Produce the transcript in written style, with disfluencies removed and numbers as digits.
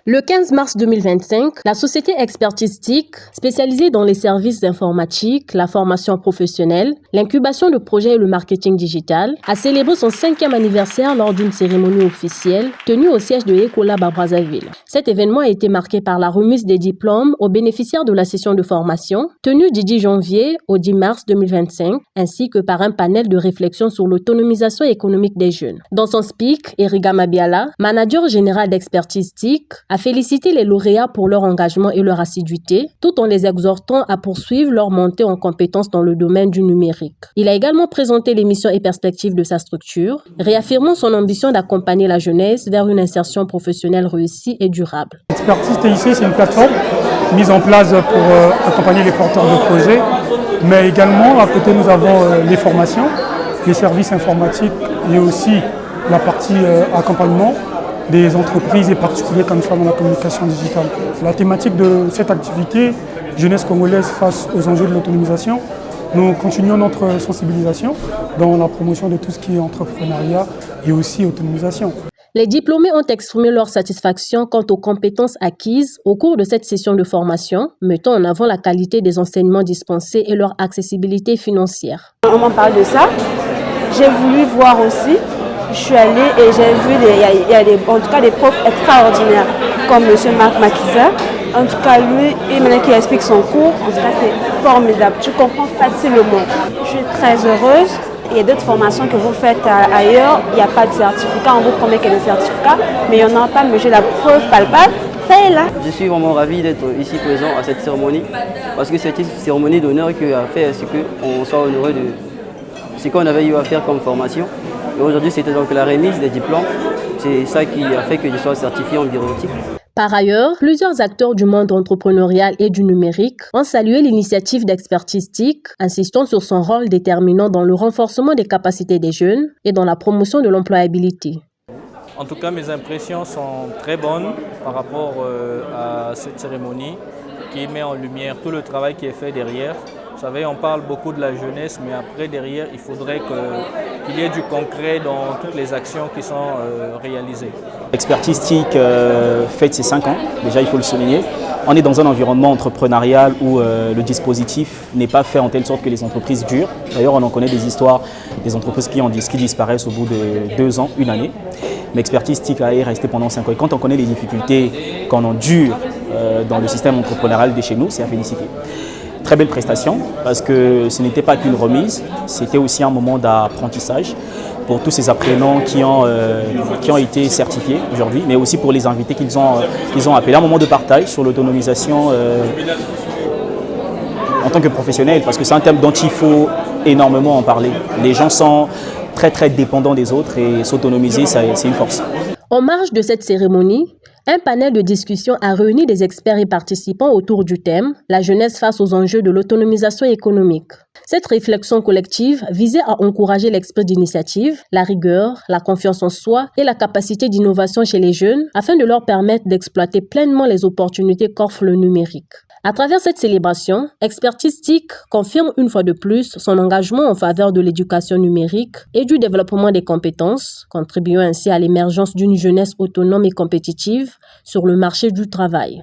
Le 15 mars 2025, la société Expertise TIC, spécialisée dans les services informatiques, la formation professionnelle, l'incubation de projets et le marketing digital, a célébré son 5e anniversaire lors d'une cérémonie officielle tenue au siège de Ecolab à Brazzaville. Cet événement a été marqué par la remise des diplômes aux bénéficiaires de la session de formation, tenue du 10 janvier au 10 mars 2025, ainsi que par un panel de réflexion sur l'autonomisation économique des jeunes. Dans son speak, Eriga Mabiala, manager général d'Expertise TIC, a félicité les lauréats pour leur engagement et leur assiduité, tout en les exhortant à poursuivre leur montée en compétences dans le domaine du numérique. Il a également présenté les missions et perspectives de sa structure, réaffirmant son ambition d'accompagner la jeunesse vers une insertion professionnelle réussie et durable. Expertise TIC, c'est une plateforme mise en place pour accompagner les porteurs de projets, mais également à côté nous avons les formations, les services informatiques et aussi la partie accompagnement des entreprises et particuliers comme ça dans la communication digitale. La thématique de cette activité, jeunesse congolaise face aux enjeux de l'autonomisation, nous continuons notre sensibilisation dans la promotion de tout ce qui est entrepreneuriat et aussi autonomisation. Les diplômés ont exprimé leur satisfaction quant aux compétences acquises au cours de cette session de formation, mettant en avant la qualité des enseignements dispensés et leur accessibilité financière. On m'en parle de ça. J'ai voulu voir aussi. Je suis allée et j'ai vu, il y a en tout cas des profs extraordinaires, comme M. Marc Makiza. En tout cas, lui, il m'a dit qu'il explique son cours. En tout cas, c'est formidable. Tu comprends facilement. Je suis très heureuse. Il y a d'autres formations que vous faites ailleurs. Il n'y a pas de certificat. On vous promet qu'il y a des certificats, mais il n'y en a pas. Mais j'ai la preuve palpable. Ça est là. Je suis vraiment ravi d'être ici présent à cette cérémonie. Parce que c'est une cérémonie d'honneur qui a fait ce qu'on soit honoré de ce qu'on avait eu à faire comme formation. Et aujourd'hui, c'était donc la remise des diplômes. C'est ça qui a fait que je sois certifié en bureautique. Par ailleurs, plusieurs acteurs du monde entrepreneurial et du numérique ont salué l'initiative d'Expertise TIC, insistant sur son rôle déterminant dans le renforcement des capacités des jeunes et dans la promotion de l'employabilité. En tout cas, mes impressions sont très bonnes par rapport à cette cérémonie qui met en lumière tout le travail qui est fait derrière. Vous savez, on parle beaucoup de la jeunesse, mais après, derrière, il faudrait qu'il y ait du concret dans toutes les actions qui sont réalisées. Expertise TIC fête ses 5 ans, déjà il faut le souligner. On est dans un environnement entrepreneurial où le dispositif n'est pas fait en telle sorte que les entreprises durent. D'ailleurs, on en connaît des histoires, des entreprises qui disparaissent au bout de 2 ans, 1 année. Mais Expertise TIC est resté pendant 5 ans. Et quand on connaît les difficultés qu'on endure dans le système entrepreneurial de chez nous, c'est à féliciter. Très belle prestation parce que ce n'était pas qu'une remise, c'était aussi un moment d'apprentissage pour tous ces apprenants qui ont été certifiés aujourd'hui, mais aussi pour les invités qu'ils ont appelés. Un moment de partage sur l'autonomisation en tant que professionnel, parce que c'est un thème dont il faut énormément en parler. Les gens sont très dépendants des autres et s'autonomiser, c'est une force. En marge de cette cérémonie, un panel de discussion a réuni des experts et participants autour du thème « La jeunesse face aux enjeux de l'autonomisation économique ». Cette réflexion collective visait à encourager l'esprit d'initiative, la rigueur, la confiance en soi et la capacité d'innovation chez les jeunes afin de leur permettre d'exploiter pleinement les opportunités qu'offre le numérique. À travers cette célébration, Expertise TIC confirme une fois de plus son engagement en faveur de l'éducation numérique et du développement des compétences, contribuant ainsi à l'émergence d'une jeunesse autonome et compétitive sur le marché du travail.